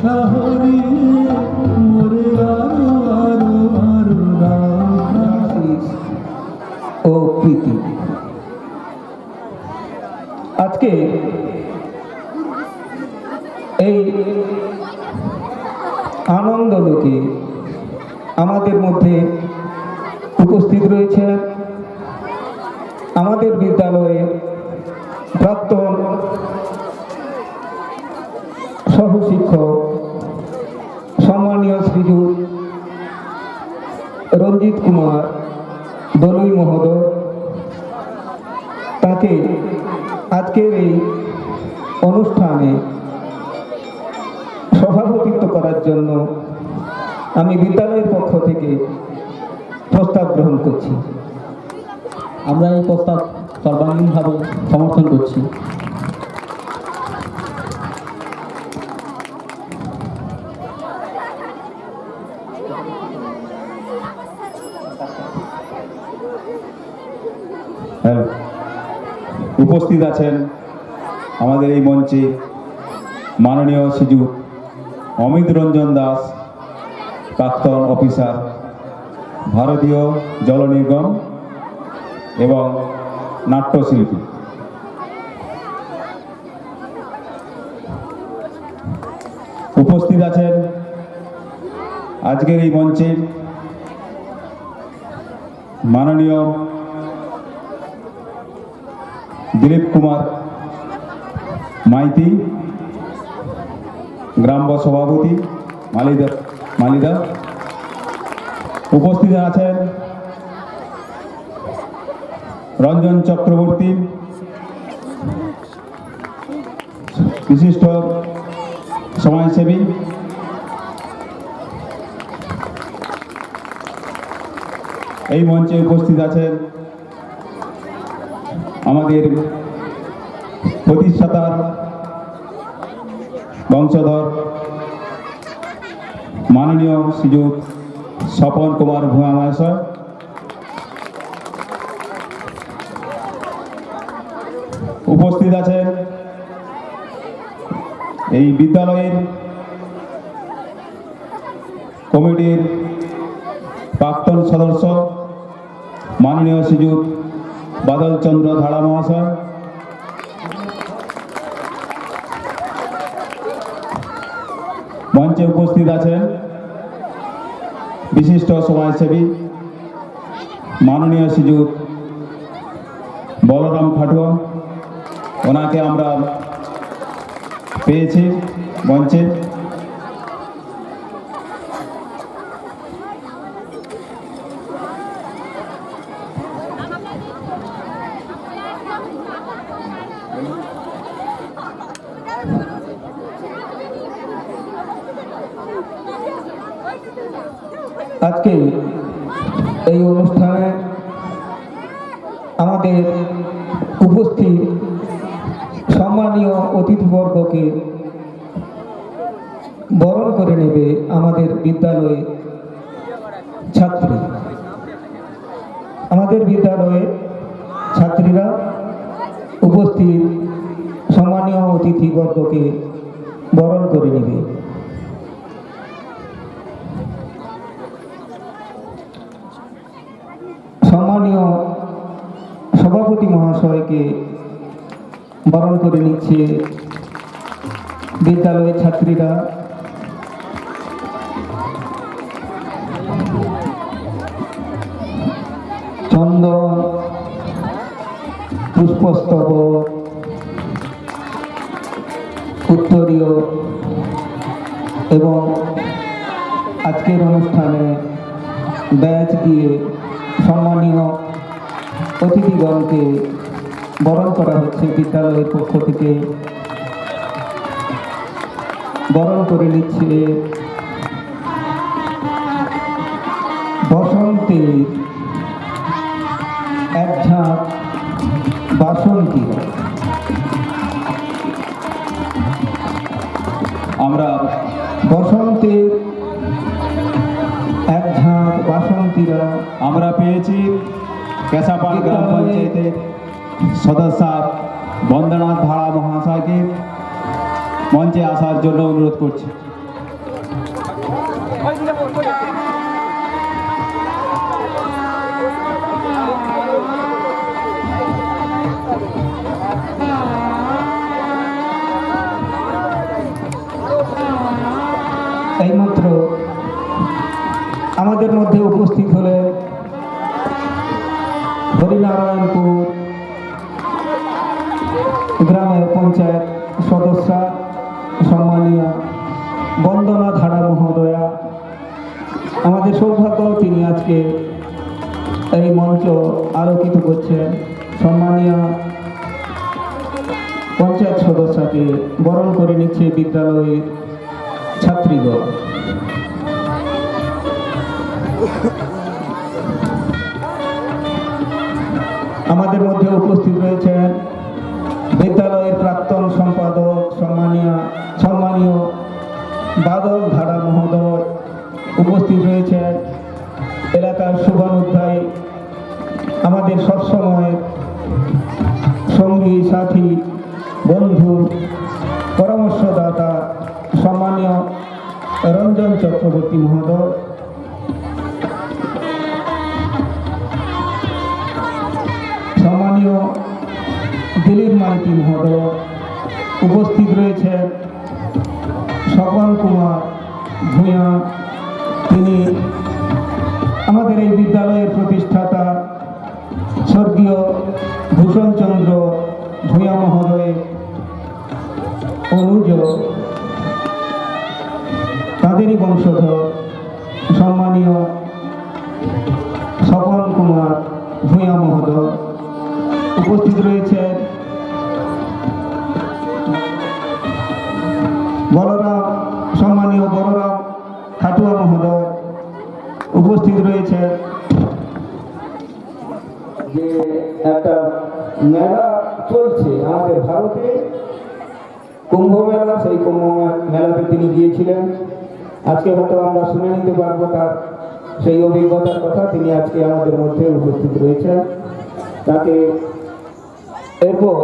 শহরে মোরে আরো আরো আরো রাম ও প্রীতি। আজকে এই আনন্দ লোকে আমাদের মধ্যে উপস্থিত রয়েছে আমাদের বিদ্যালয়ের প্রাক্তন সহশিক্ষক সম্মানীয় শ্রীযুত রঞ্জিত কুমার দলুই মহোদয়। তাকে আজকের এই অনুষ্ঠানে সভাপতিত্ব করার জন্য আমি বিদ্যালয়ের পক্ষ থেকে প্রস্তাব গ্রহণ করছি। আমরা এই প্রস্তাব সর্বাঙ্গীনভাবে সমর্থন করছি। উপস্থিত আছেন আমাদের এই মঞ্চে মাননীয় শ্রীযুত অমিত রঞ্জন দাস, প্রাক্তন অফিসার, ভারতীয় জল নিগম এবং নাট্যশিল্পী। উপস্থিত আছেন আজকের এই মঞ্চে মাননীয় দিলীপ কুমার মাইতি, গ্রাম সভাপতি মালিদা। উপস্থিত আছেন রঞ্জন চক্রবর্তী, বিশিষ্ট সমাজসেবী। এই মঞ্চে উপস্থিত আছেন আমাদের প্রতিষ্ঠাতার বংশধর মাননীয় শ্রীযুত স্বপন কুমার ভূঁয়া মহাশয়। উপস্থিত আছেন এই বিদ্যালয়ের কমিটির প্রাক্তন সদস্য মাননীয় শ্রীযুত বাদল চন্দ্র ধাড়া মহাশয়। মঞ্চে উপস্থিত আছেন বিশিষ্ট সমাজসেবী মাননীয় শ্রীযুত বলরাম খাটুয়া। ওনাকে আমরা পেয়েছি মঞ্চে। আজকে এই অনুষ্ঠানে আমাদের উপস্থিত সম্মানীয় অতিথিবর্গকে বরণ করে নেবে আমাদের বিদ্যালয়ে ছাত্রী। আমাদের বিদ্যালয়ে ছাত্রীরা উপস্থিত সম্মানীয় অতিথিবর্গকে বরণ করে নেবে। সম্মানীয় সভাপতি মহাশয়কে বরণ করে নিচ্ছে বিদ্যালয়ের ছাত্রীরা। চন্দন, পুষ্পস্তবক, উত্তরীয় এবং আজকের অনুষ্ঠানে ব্যাচ দিয়ে সম্মানীয় অতিথিগণকে বরণ করা হচ্ছে। বিদ্যালয়ের পক্ষ থেকে বরণ করে নিচ্ছে বসন্তের এক ঝাঁক বাসন্তী। আমরা বসন্তের এক ঝাঁক বাসন্তীরা আমরা পেয়েছি কেশাপাল গ্রাম পঞ্চায়েতের সদস্য বন্দনাথ ধাড়া মহাশয়কে মঞ্চে আসার জন্য অনুরোধ করছি। এইমাত্র আমাদের মধ্যে উপস্থিত হলেন হরিনারায়ণপুর গ্রামের পঞ্চায়েত সদস্যা সম্মানীয় বন্দনা ধারা মহোদয়া। আমাদের সৌভাগ্য তিনি আজকে এই মঞ্চ আলোকিত করছেন। সম্মানীয় পঞ্চায়েত সদস্যকে বরণ করে নিচ্ছে বিদ্যালয়ের ছাত্রীগণ। আমাদের মধ্যে উপস্থিত রয়েছেন বিদ্যালয়ের প্রাক্তন সম্পাদক সম্মানীয় বাদল ধারা মহোদয়। উপস্থিত রয়েছেন এলাকার শুভানুধ্যায়ী, আমাদের সবসময় সঙ্গী সাথী বন্ধু পরামর্শদাতা সম্মানীয় রঞ্জন চক্রবর্তী মহোদয়। সম্মানীয় দিলীপ মাইতি মহোদয়। উপস্থিত রয়েছেন স্বপন কুমার ভূঁইয়া, তিনি আমাদের এই বিদ্যালয়ের প্রতিষ্ঠাতা স্বর্গীয় ভূষণচন্দ্র ভূঁইয়া মহোদয়ের অনুজ, তাদেরই বংশধর সম্মানীয় স্বপন কুমার ভূঁইয়া মহোদয়। উপস্থিত রয়েছেন সম্মানীয় বলরাম খাটুয়া মহোদয়। উপস্থিত রয়েছে যে একটা মেলা চলছে আমাদের ভারতে, কুম্ভ মেলা। সেই কুম্ভ মেলাতে তিনি গিয়েছিলেন। আজকে হয়তো আমরা শুনে নিতে পারবো তার সেই অভিজ্ঞতার কথা। তিনি আজকে আমাদের মধ্যে উপস্থিত রয়েছেন। তাকে এরপর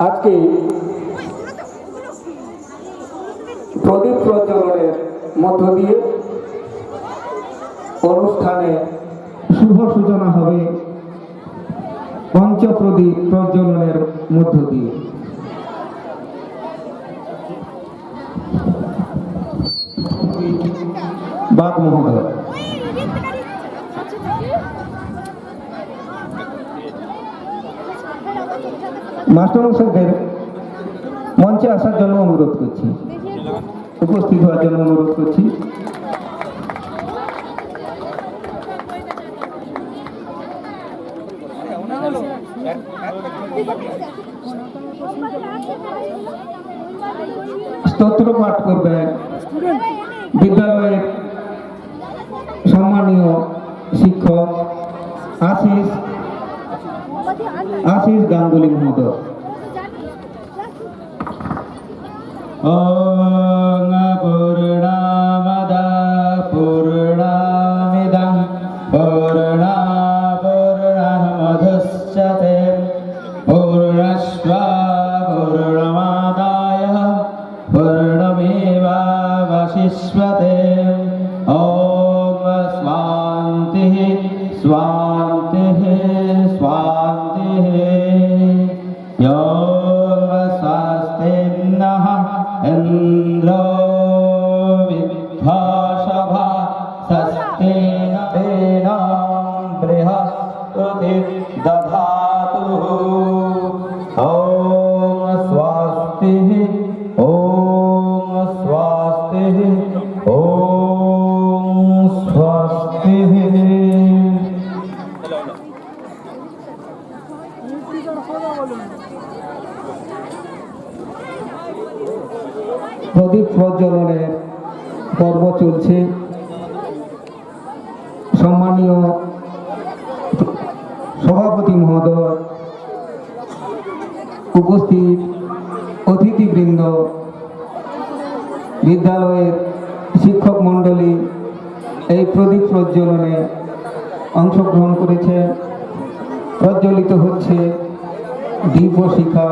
আজকে প্রদীপ প্রজ্বলনের মধ্য দিয়ে অনুষ্ঠানে শুভ সূচনা হবে পঞ্চপ্রদীপ প্রজ্বলনের মধ্য দিয়ে। বাদ মহোদয়। মাস্টারমশাইদের মঞ্চে আসার জন্য অনুরোধ করছি, উপস্থিত হওয়ার জন্য অনুরোধ করছি। স্তোত্র পাঠ করবেন বিদ্যালয়ের সম্মানীয় শিক্ষক আশিস গাঙ্গুলি মহোদয়। ওং পূর্ণমদঃ পূর্ণমিদং পূর্ণমুদচ্যতে পূর্ণস্য পূর্ণমাদায় পূর্ণমেবাবশিষ্যতে। ওং শান্তিঃ শান্তিঃ শান্তিঃ। স্বস্তিনঃ ইন্দ্রো বিদ্ধাশভা স্বস্তিন বৃহস্পতি দধাতু। ওম স্বস্তিঃ ওম স্বস্তিঃ ওম স্বস্তিঃ। প্রদীপ প্রজ্বলনের পর্ব চলছে। সম্মানীয় সভাপতি মহোদয়, উপস্থিত অতিথিবৃন্দ, বিদ্যালয়ের শিক্ষক মণ্ডলী এই প্রদীপ প্রজ্বলনে অংশগ্রহণ করেছে। প্রজ্বলিত হচ্ছে দীপশিখা।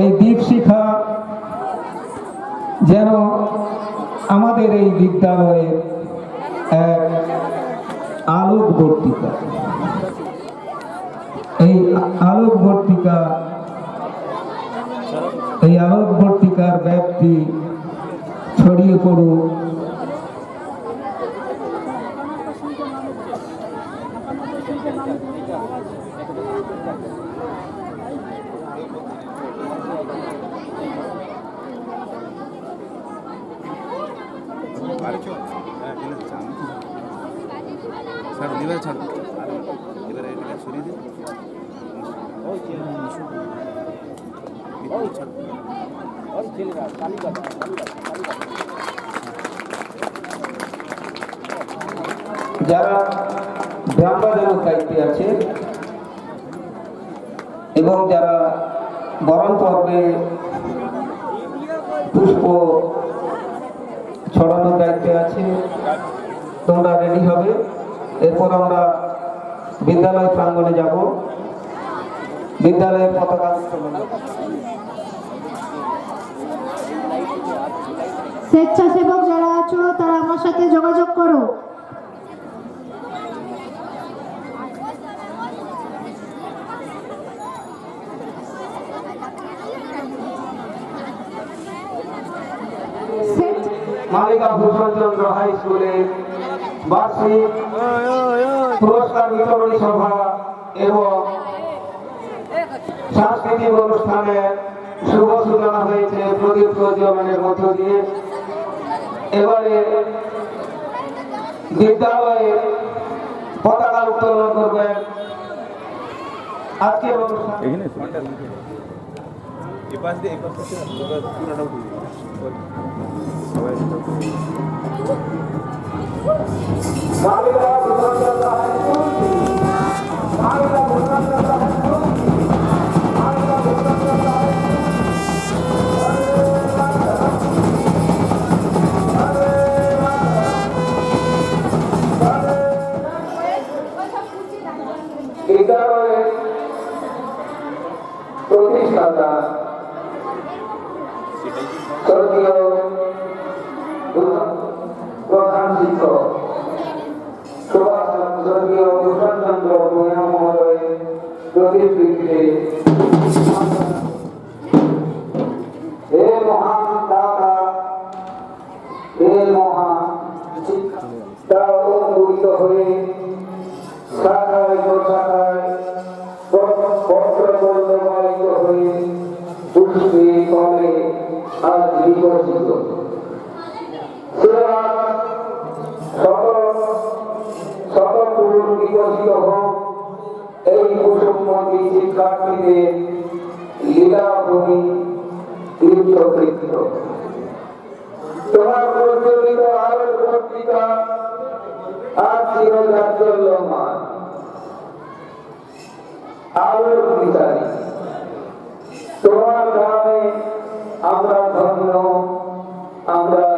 এই দীপশিখা যেন আমাদের এই বিদ্যালয়ের এক আলোকবর্তিকা, এই আলোকবর্তিকার ব্যাপ্তি ছড়িয়ে পড়ুক যারা গ্রাম বাজানোর দায়িত্বে আছে এবং যারা বরণ পর্বে পুষ্প ছড়ানোর দায়িত্বে আছে, তোমরা রেডি হবে। এরপর আমরা বিদ্যালয় প্রাঙ্গণে যাব, বিদ্যালয়ের পতাকা উত্তোলন। স্বেচ্ছাসেবক যারা আছো তারা আমার সাথে যোগাযোগ করো। মালিকা ভূষণচন্দ্র হাই স্কুলে বার্ষিক পুরস্কার বিতরণী সভা এবং সাংস্কৃতিক অনুষ্ঠানে শুভ সূচনা হয়েছে প্রদীপ প্রজ্বলনের মধ্য দিয়ে। এবারে বিদ্যালয়ে পতাকা উত্তোলন করবেন। আজকের অনুষ্ঠান মালিকা ভূষণচন্দ্র হাই স্কুল, মালিকা ভূষণচন্দ্র হাই স্কুল, মালিকা ভূষণচন্দ্র হাই বিদ্যালয়ের প্রতিষ্ঠাতা স্বর্গীয় প্রধান শিক্ষক স্বর্গীয় ভূষণচন্দ্র ভূঁইয়া মহোদয়ের প্রতিকৃতিতে হে মহান দাতা, হে মহান তা অনুমোদিত হয়ে শাখায় প্রশাখায় পত্রবর্ণমালিত হয়ে পুষ্পে কলে আজ বিকশিত। সকল বিকশিত হোক এই কুসুমমতি শিক্ষার্থীদের লীলাভূমি তীর্থক্ষেত্র। তোমার প্রজ্বলিত আলোর পত্রিকা আজ চিরজাজ্বল্যমান আলোর বিচারী। তোমার নামে আমরা ধন্য, আমরা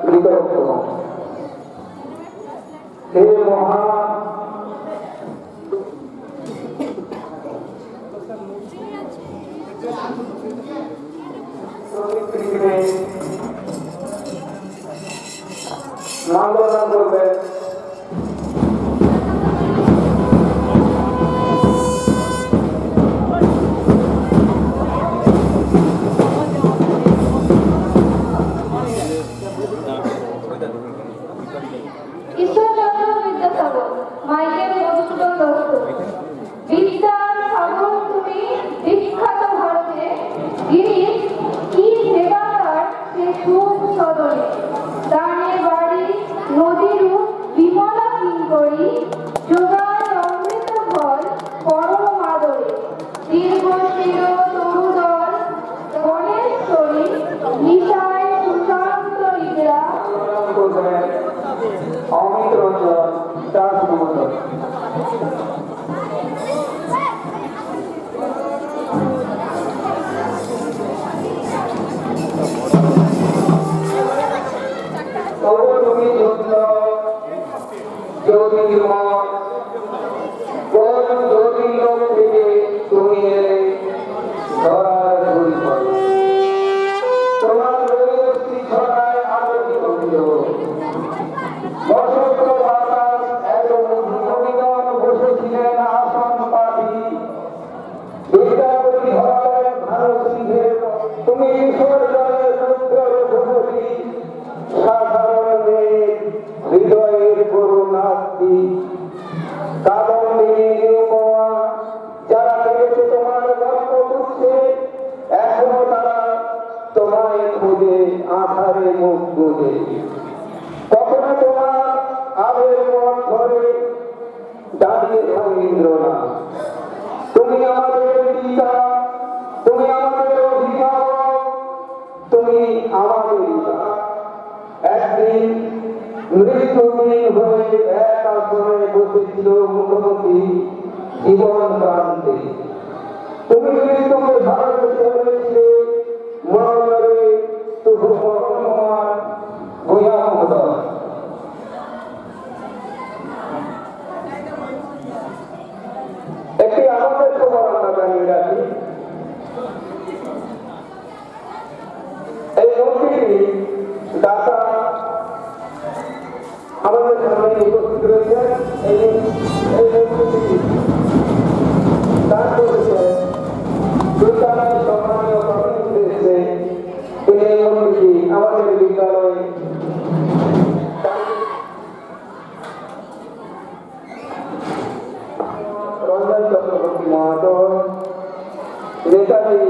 কৃতজ্ঞ। হে মহান মাল্যদান করবেন ঈশ্বরচন্দ্র বিদ্যাসাগর, মাইকেল মধুসূদন দত্ত। বিদ্যার সাগর তুমি বিখ্যাত ভারতে, গিরিশ কি সেবা তার সে সুখ সদনে। দানে বাড়ি নদীরূপ বিমলা কিঙ্করী, যোগায় অমৃত ফল পরম আদরে। দীর্ঘ শির তরুদল গণেশ্বরী, নিশায় সুশান্ত নিদ্রা। অমিত রঞ্জন দাস মহোদয়। তুমি জ্যোতির্ময় কোন জ্যোতির্লোক থেকে তুমি এলে ধরার পরিচয়। তোমার রবি তুমি স্বর্গের রুদ্র রঘুপতি, সাধারণ মেঘ, হৃদয়ের করুণার্থী, কাদম্বিনী উপমা, যারা পেয়েছে তোমার গল্প বুঝছে, এখনো তারা তোমায় খুঁজে আধারে মুখ বুঝে। কখনো তোমার আবের পথ ধরে দাঁড়িয়ে রবীন্দ্রনাথ। তুমি আমাদের পিতা, তুমি আমাদের অভিভাবক, তুমি আমাদের পিতা। একদিন মৃত্যুহীন হয়ে এক আসনে বসেছিল মুখোমুখি জীবন প্রান্তে। তুমি মৃত্যুকে ভালোবেসে বলেছিলে মনোরে তবু মরণমান ভয়াবহ। একটি আমাদের খবর আমরা জানিয়ে রাখি। এই মন্দিরটি দাতা আমাদের সামনে উপস্থিত রয়েছেন। এই মন্দিরটি দান করেছেন বিদ্যালয় সম্মানীয় কমিটি এসে তিনি এই মন্দিরটি আমাদের বিদ্যালয়ে রঞ্জন চক্রবর্তী মহাতো নেতাজি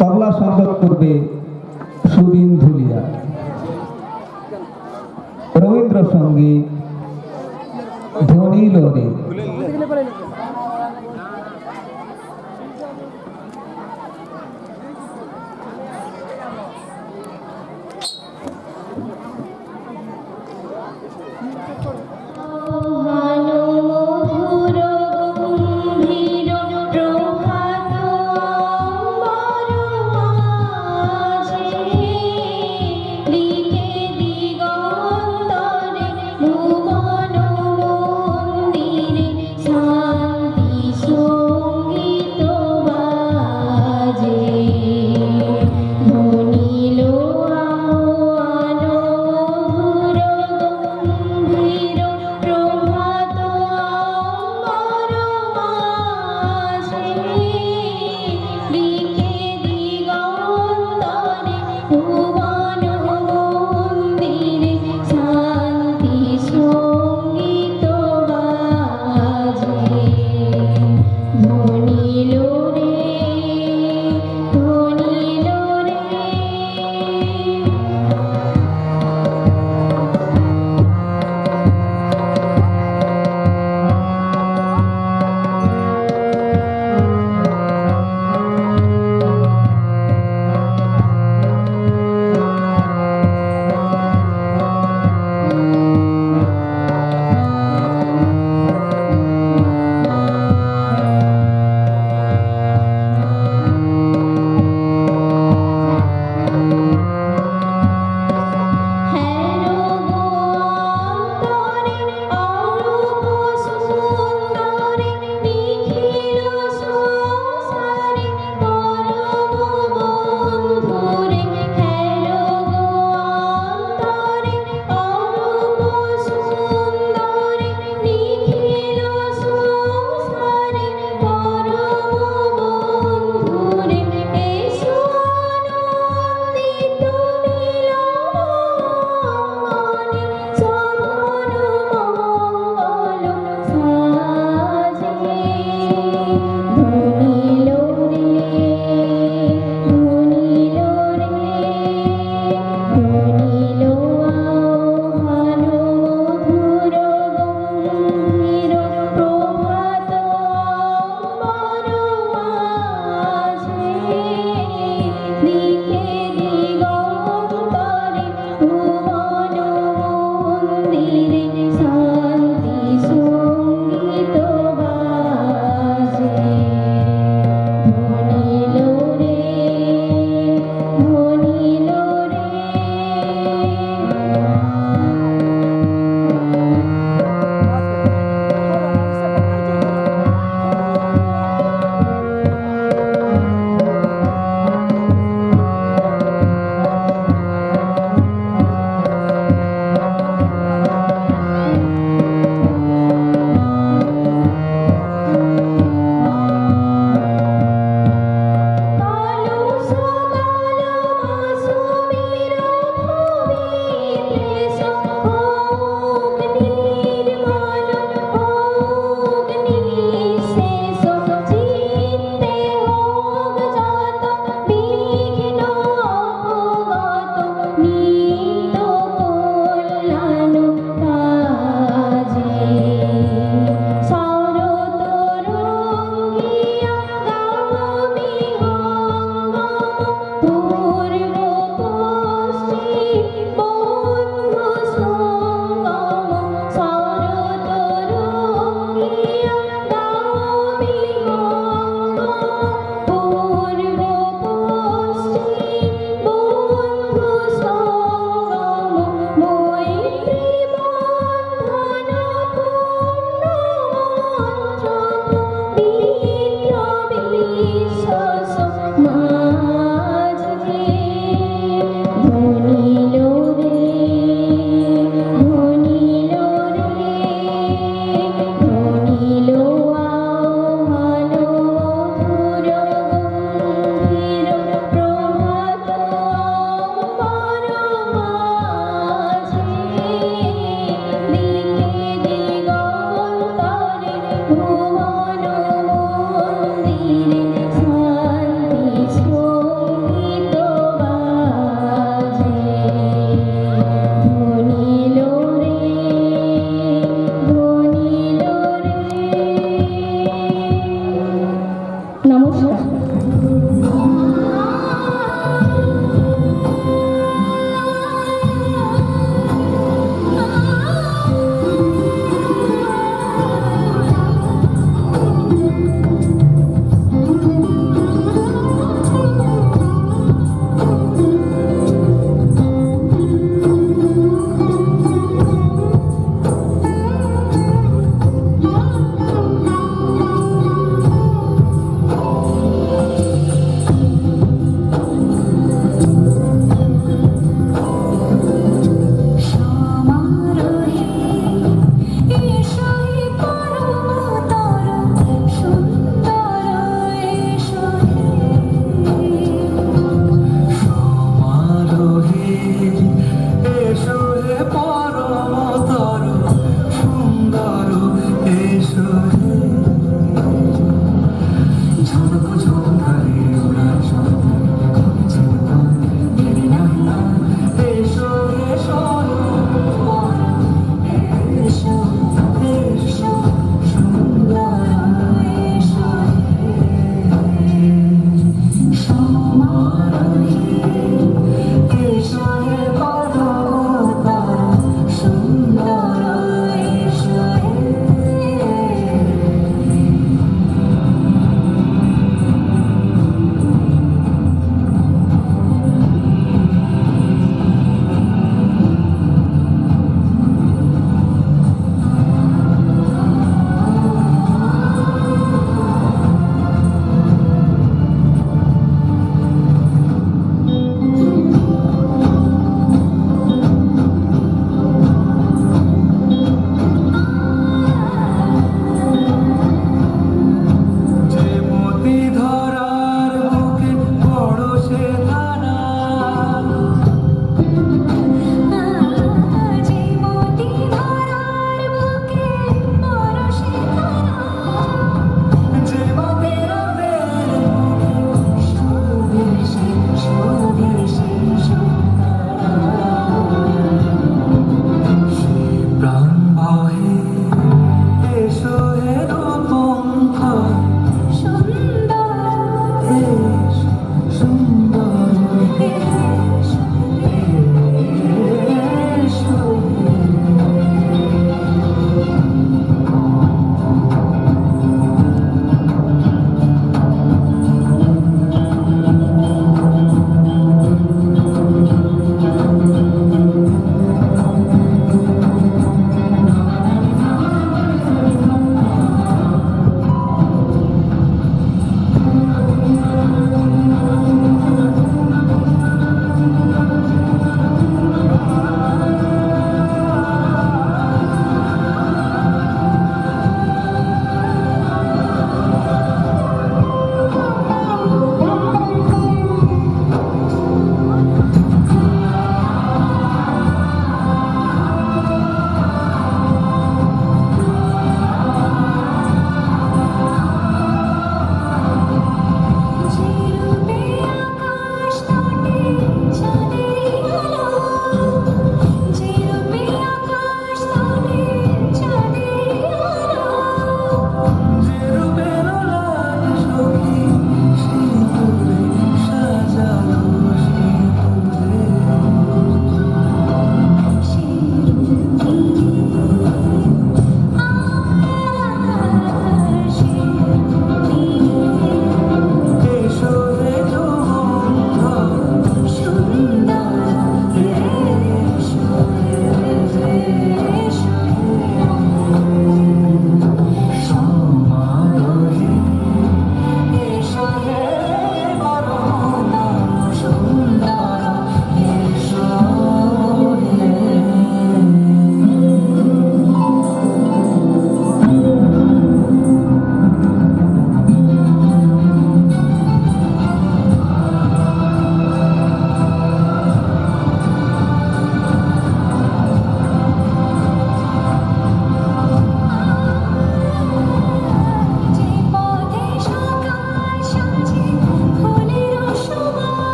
তবলা সংগত করবে সুদিন ধুলিয়া। রবীন্দ্রসঙ্গীত ধ্বনি লোরে। ভুবন মন্দিরে শান্তি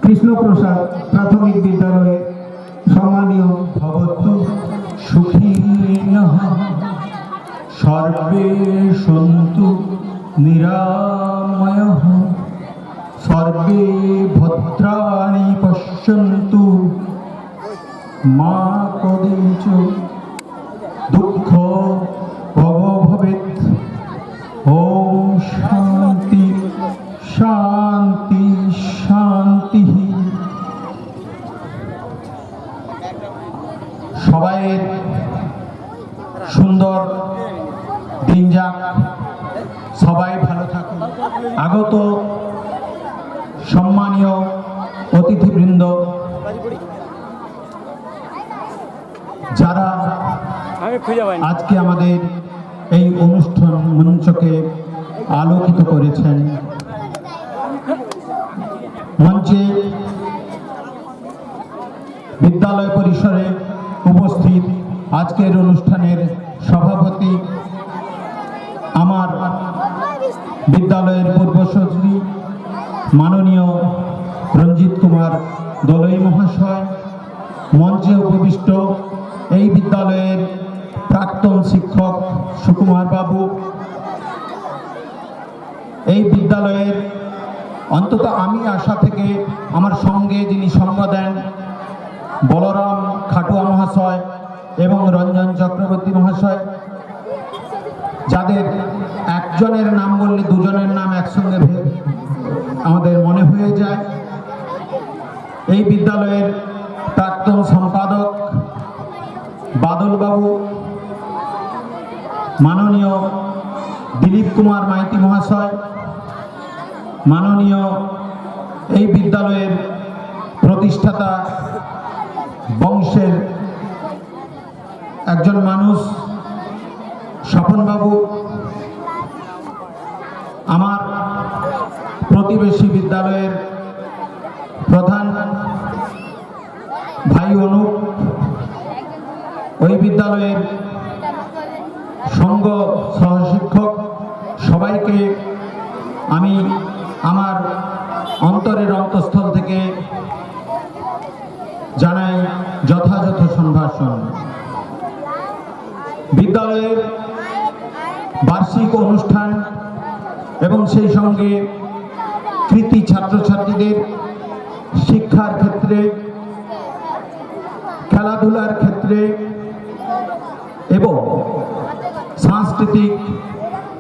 কৃষ্ণপ্রসাদ প্রাথমিক বিদ্যালয়ের সম্মানীয় ভবতু সুখীনঃ সর্বে সন্তু নিরাময়ঃ সর্বে ভদ্রাণি পশ্যন্তু মা কদাচিৎ দুঃখ ভবেৎ। ওম শান্তি শান্তি শান্তি। সবাইয়ের সুন্দর দিন যাক, সবাই ভালো থাকুন। আগত সম্মানীয় অতিথিবৃন্দ, যারা আজকে আমাদের এই অনুষ্ঠান মঞ্চকে আলোকিত করেছেন, মঞ্চে বিদ্যালয় পরিসরে উপস্থিত আজকের অনুষ্ঠানের সভাপতি, আমার বিদ্যালয়ের পূর্বসূরি মাননীয় রঞ্জিত কুমার দলই মহাশয়, মঞ্চে উপবিষ্ট এই বিদ্যালয়ের প্রাক্তন শিক্ষক সুকুমার বাবু, এই বিদ্যালয়ের অন্তত আমি আসা থেকে আমার সঙ্গে যিনি সঙ্গ দেন বলরাম খাটুয়া মহাশয় এবং রঞ্জন চক্রবর্তী মহাশয়, যাদের একজনের নাম বললে দুজনের নাম একসঙ্গে আমাদের মনে হয়ে যায়। এই বিদ্যালয়ের প্রাক্তন সম্পাদক বাদল বাবু, মাননীয় দিলীপ কুমার মাইতি মহাশয়, মাননীয় এই বিদ্যালয়ের প্রতিষ্ঠাতা বংশের একজন মানুষ স্বপনবাবু, আমার প্রতিবেশী বিদ্যালয়ের প্রধান ভাই অনুপ, ওই বিদ্যালয়ের সঙ্গ সহশিক্ষক, সবাইকে আমি আমার অন্তরের অন্তঃস্থল থেকে জানাই যথাযথ সম্ভাষণ। বিদ্যালয়ের বার্ষিক অনুষ্ঠান এবং সেই সঙ্গে কৃতি ছাত্রছাত্রীদের শিক্ষার ক্ষেত্রে, খেলাধুলার ক্ষেত্রে এবং সাংস্কৃতিক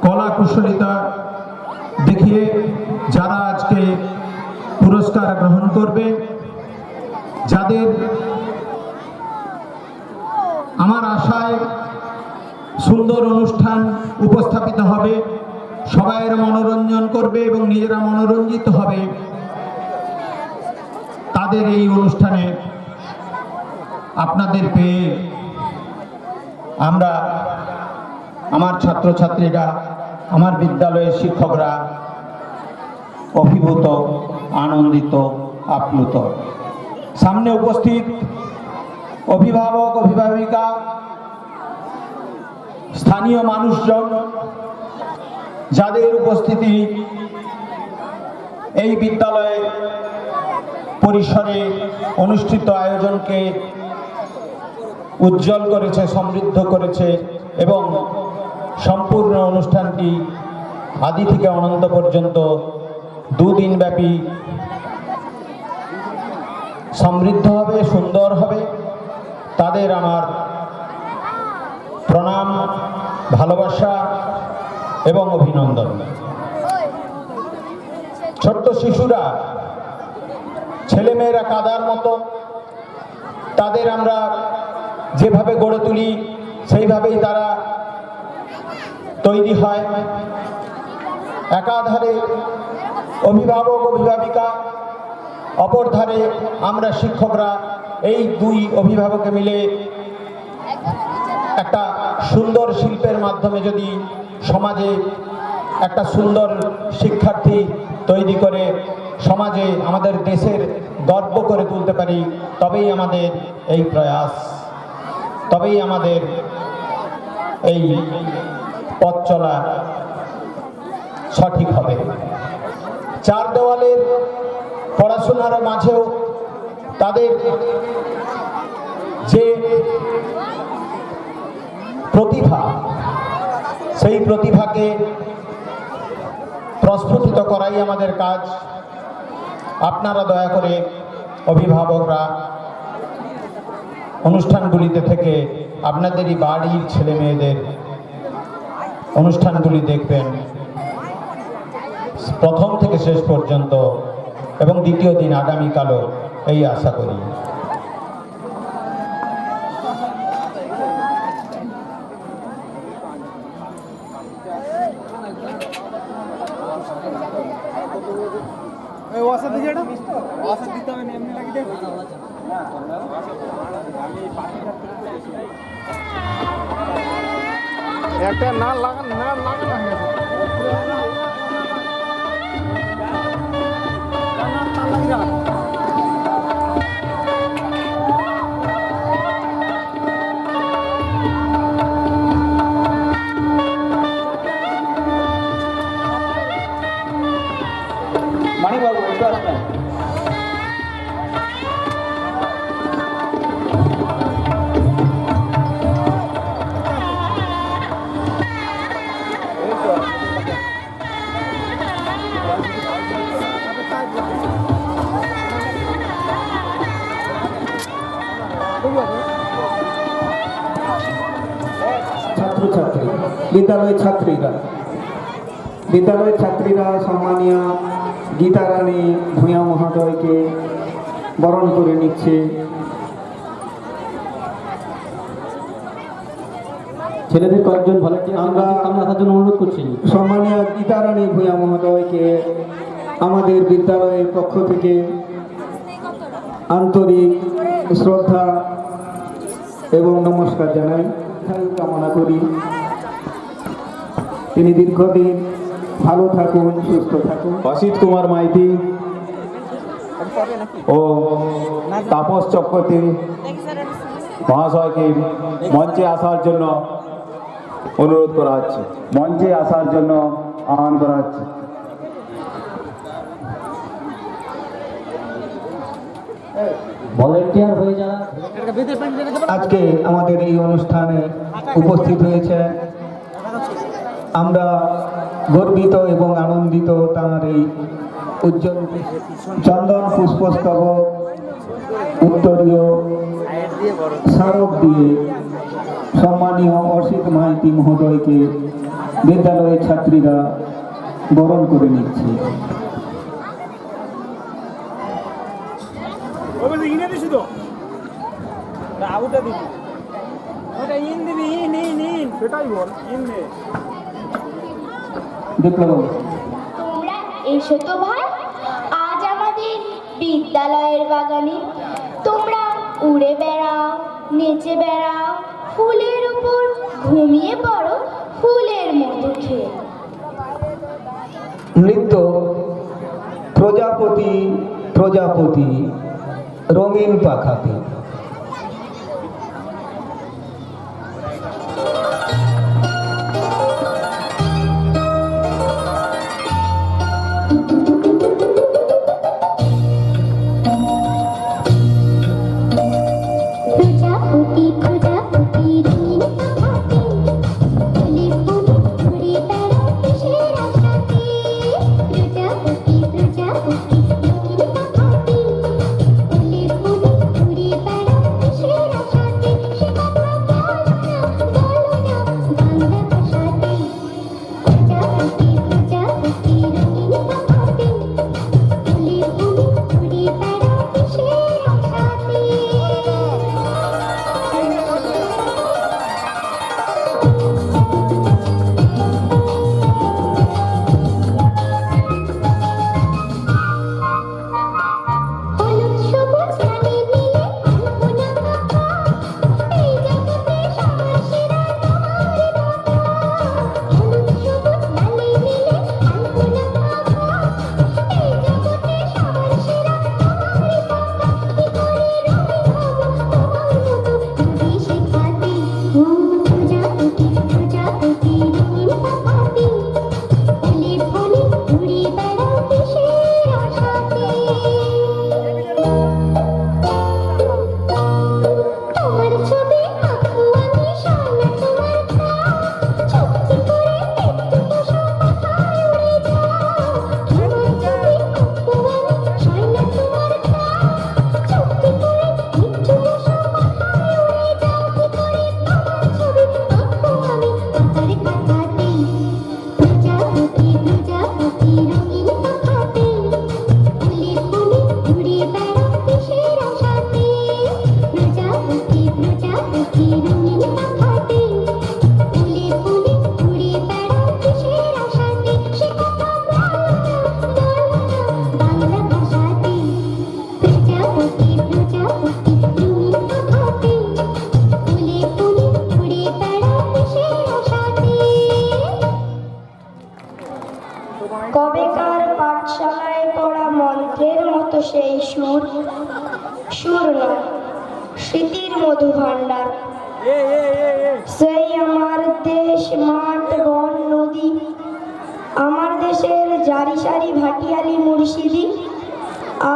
কলা কুশলিতা দেখিয়ে যারা আজকে পুরস্কার গ্রহণ করবে, যাদের আমার আশায় সুন্দর অনুষ্ঠান উপস্থাপিত হবে, সবাইয়ের মনোরঞ্জন করবে এবং নিজেরা মনোরঞ্জিত হবে, তাদের এই অনুষ্ঠানে আপনাদের পেয়ে আমরা, আমার ছাত্রছাত্রীরা, আমার বিদ্যালয়ের শিক্ষকরা অভিভূত, আনন্দিত, আপ্লুত। সামনে উপস্থিত অভিভাবক, অভিভাবিকা, স্থানীয় মানুষজন, যাদের উপস্থিতি এই বিদ্যালয়ে পরিসরে অনুষ্ঠিত আয়োজনকে উজ্জ্বল করেছে, সমৃদ্ধ করেছে এবং সম্পূর্ণ অনুষ্ঠানটি আদি থেকে অনন্ত পর্যন্ত দুদিন ব্যাপী সমৃদ্ধ হবে, সুন্দর হবে। তাদের আমার প্রণাম, ভালোবাসা এবং অভিনন্দন। ছোট্ট শিশুরা, ছেলেমেয়েরা কাদার মতো, তাদের আমরা যেভাবে গড়ে তুলি সেইভাবেই তারা তৈরি হয়। একাধারে অভিভাবক, অভিভাবিকা, অপর ধারে আমরা শিক্ষকরা, এই দুই অভিভাবকে মিলে একটা সুন্দর শিল্পের মাধ্যমে যদি সমাজে একটা সুন্দর শিক্ষার্থী তৈরি করে সমাজে আমাদের দেশের গর্ব করে তুলতে পারি, তবেই আমাদের এই প্রয়াস, তবেই আমাদের এই পথ চলা সঠিক হবে। চার দেওয়ালের পড়াশোনার মাঝেও তাদের যে প্রতিভা, সেই প্রতিভাকে প্রস্ফুটিত করাই আমাদের কাজ। আপনারা দয়া করে অভিভাবকরা অনুষ্ঠানগুলিতে থেকে আপনাদেরই বাড়ির ছেলে মেয়েদের অনুষ্ঠানগুলি দেখবেন প্রথম থেকে শেষ পর্যন্ত, এবং দ্বিতীয় দিন আগামীকালও এই আশা করি। একটা না লাগানো মানিকবাবু একটু আসবেন। ছাত্রছাত্রী, বিদ্যালয়ের ছাত্রীরা সম্মানীয় গীতারানী ভূঁইয়া মহোদয়কে বরণ করে নিচ্ছে। ছেলেদের কয়েকজন ভলেন্টিয়ার আমরা সামনে আসার জন্য অনুরোধ করছি। সম্মানীয় গীতারানী ভূঁইয়া মহোদয়কে আমাদের বিদ্যালয়ের পক্ষ থেকে আন্তরিক শ্রদ্ধা এবং নমস্কার জানাই, কামনা করি তিনি দীর্ঘদিন ভালো থাকুন, সুস্থ থাকুন। অসিত কুমার মাইতি ও তাপস চক্রবর্তী মহাশয়কে মঞ্চে আসার জন্য অনুরোধ করা হচ্ছে, মঞ্চে আসার জন্য আহ্বান করা হচ্ছে। ভলেন্টিয়ার হয়ে যারা আজকে আমাদের এই অনুষ্ঠানে উপস্থিত হয়েছে, আমরা গর্বিত এবং আনন্দিত। তাঁর এই উজ্জ্বল চন্দন পুষ্পস্তবক উত্তরীয় স্মারক দিয়ে সম্মানীয় অসিত মাইতি মহোদয়কে বিদ্যালয়ের ছাত্রীরা বরণ করে নিচ্ছে। বিপ্লব, তোমরা এসো তো ভাই, আজ আমাদের বিদ্যালয়ের বাগানে তোমরা উড়ে বেড়াও, নেচে বেড়াও, ফুলের উপর ঘুমিয়ে পড়ো, ফুলের মতো খেয়ে। নৃত্য প্রজাপতি প্রজাপতি রঙিন পাখাতে। প্রজাপতি প্রজাপতি রঙিন পাখাতে, ফুলে ফুলে ঘুরে বেড়াও কিসের আশাতে। প্রজাপতি প্রজাপতি রঙিন পাখাতে, ফুলে ফুলে ঘুরে বেড়াও সুর নয়, স্মৃতির মধু ভাণ্ডার। সেই আমার দেশ, মাঠ, বন, নদী, আমার দেশের জারি সারি ভাটিয়ালি মুর্শিদি,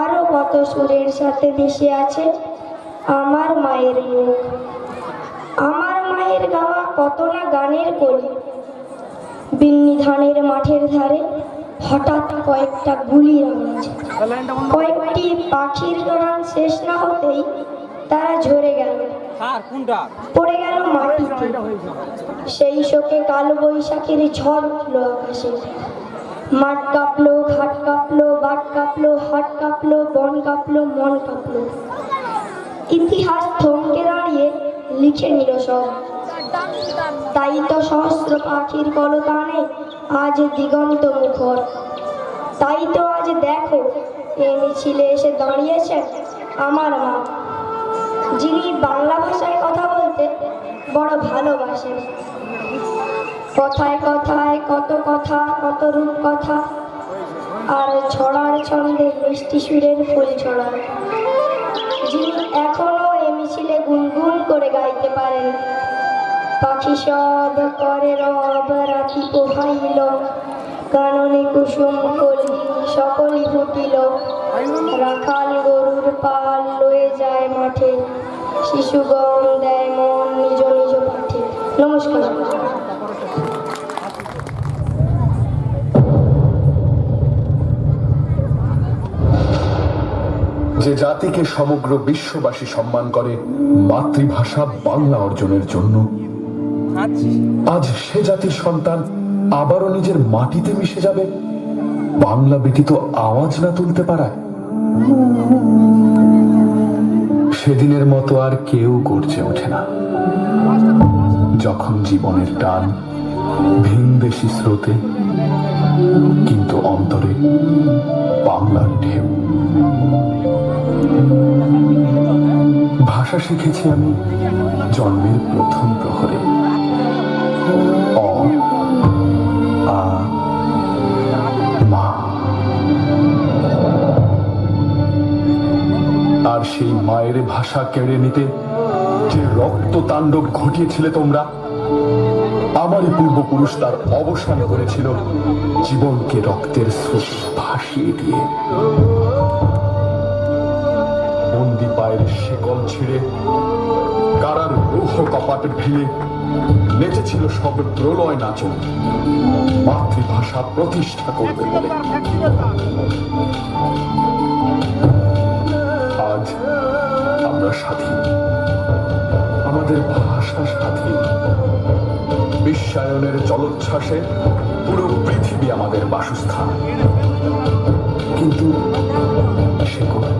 আরও কত সুরের সাথে মিশে আছে আমার মায়ের মুখ। আমার মায়ের গাওয়া কত না গানের কলি। বিন্নি ধানের মাঠের ধারে হঠাৎ কয়েকটা গুলির আওয়াজ, কয়েকটি পাখির গান শেষ না হতেই তারা ঝরে গেল, পড়ে গেল মাটিতে। সেই শোকে কালো বৈশাখের ঝড় উঠল আকাশে। মাঠ কাঁপলো, ঘাট কাঁপলো, বাট কাঁপলো, হাট কাঁপলো, বন কাঁপলো, মন কাঁপলো। ইতিহাস থমকে দাঁড়িয়ে লিখে নিল সব। তাই তো সহস্র পাখির কলতানে আজ দিগন্ত মুখর। তাই তো আজ দেখো এই মিছিলে এসে দাঁড়িয়েছেন আমার মা, যিনি বাংলা ভাষায় কথা বলতে বড় ভালোবাসেন। কথায় কথায় কত কথা, কত রূপ কথা, আর ছড়ার ছন্দে মিষ্টি সুরের ফুল ছড়ান, যিনি এখনো এ মিছিলে গুনগুন করে গাইতে পারেন। পাখি সব করে রব, রাতি পোহাইল, কাননে কুসুম কলি সকলই ফুটিল। রাখাল গরুর পাল লয়ে যায় মাঠে, শিশুগণ দেয় মন নিজ নিজ পাঠে। নমস্কার। যে জাতিকে সমগ্র বিশ্ববাসী সম্মান করে মাতৃভাষা বাংলা অর্জনের জন্য, আজ সে জাতির সন্তান আবারও নিজের মাটিতে মিশে যাবে বাংলা ব্যতীত আওয়াজ না তুলতে পারায়। সেদিনের মতো আর কেউ গর্জে ওঠে না যখন জীবনের টান ভিনদেশি স্রোতে, কিন্তু অন্তরে বাংলার ঢেউ। ভাষা শিখেছি আমি জন্মের প্রথম প্রহরে। অ, আ, মা। আর সেই মায়ের ভাষা কেড়ে নিতে যে রক্ত তাণ্ডব ঘটিয়েছিলে তোমরা, আমারই পূর্বপুরুষ তার অবসান করেছিল জীবনকে রক্তের স্রোতে ভাসিয়ে দিয়ে। বন্দি পায়ের শিকল ছিঁড়ে কারার রুহ কপাট ভেঙে নেচেছিল সব প্রলয় নাচন মাতৃভাষা প্রতিষ্ঠা করবে বলে। আজ আমরা স্বাধীন, আমাদের ভাষা স্বাধীন। বিশ্বায়নের জলোচ্ছ্বাসে পুরো পৃথিবী আমাদের বাসস্থান, কিন্তু সে কোথায়?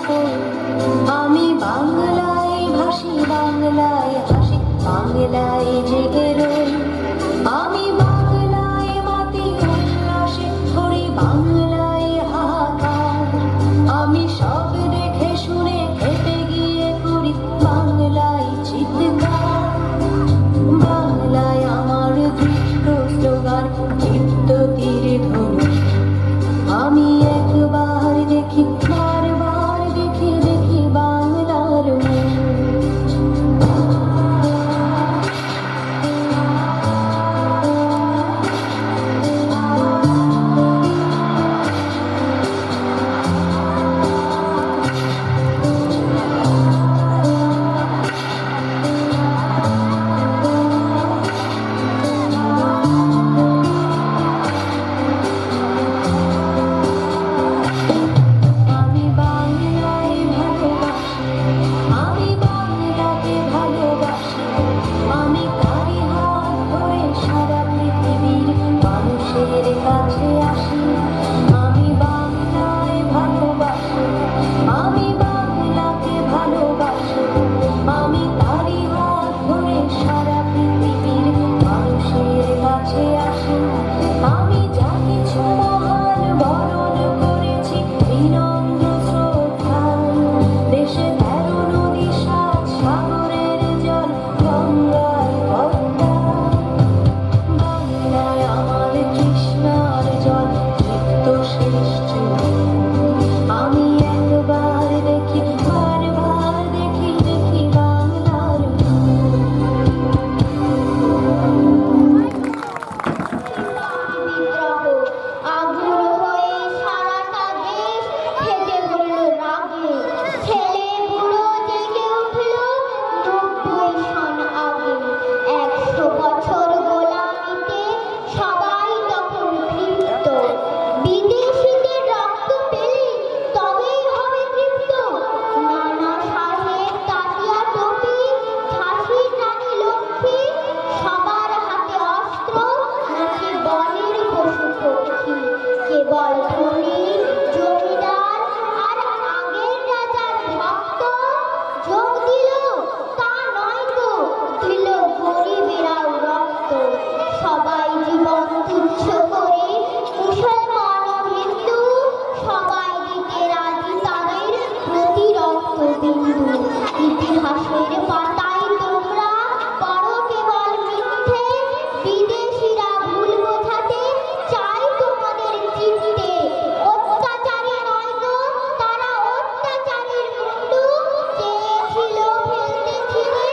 মতো আমি বাংলায় ভাসি, বাংলায় হাসি, বাংলায় জেগে রই। আমি বাংলায় মাতি উল্লাসে করি, বাংলায় হাহাকার। আমি সব দেখে শুনে খেতে গিয়ে করি বাংলায় চিৎকার। বাংলায় আমার দৃষ্ট স্লোগান, চিত্ত তীরে ধরু। আমি একবার দেখি, বারবার দেখি, দেখি বাংলার মুখ। আমি বাংলায় ভালোবাসি, আমি বাংলাকে ভালোবাসি। আমি তারি হাত ধরে সারা পৃথিবীর মানুষের কাছে আসি। আমি বাংলায় ভালোবাসি, আমি বাংলাকে ভালোবাসি। আমি তারি হাত ধরে সারা পৃথিবীর মানুষের কাছে আসি। আমি যা কিছু মহান বরণ করেছি বিনম্র শ্রদ্ধায়। দেশে 13 নদী, 7 সাগরের জল, গঙ্গায় পদ্মা। বাংলায় আমার তৃষ্ণার জল, তৃপ্ত শেষ চুলে। আমি একবার দেখি, বারবার দেখি, দেখি বাংলার বিদ্রোহ আগুন হয়ে সারাটা দেশ ফেটে পড়ল রাগে। ছেলে বুড়ো জেগে উঠল 90 সন আগে। 100 বছর গোলামিতে সবাই তখন তৃপ্ত। বিদেশিদের রক্ত পেলে তবেই হবে তৃপ্ত। নানা সাহেব, তাঁতিয়া টুপি, ঝাঁসির রানী লক্ষ্মী, সবার হাতে অস্ত্র, নাকি বনের পশু পক্ষী। কেবল ধনী জমিদার আর আগের রাজার ভক্ত যোগ দিল, তা নয় তো, দিল গরিবেরাও রক্ত। সবাই জীবন তুচ্ছ করে, মুসলমান ও হিন্দু, সবাই দিতে রাজি তাদের প্রতি রক্ত বিন্দু। ইতিহাসের পাতায় তোমরা পড়ো কেবল মিথ্যে, বিদেশিরা ভুল বোঝাতে চাই তোমাদের চিত্তে। অত্যাচারী নয় গো, তারা অত্যাচারীর মুন্ডু চেয়েছিল ফেলতে ছিঁড়ে,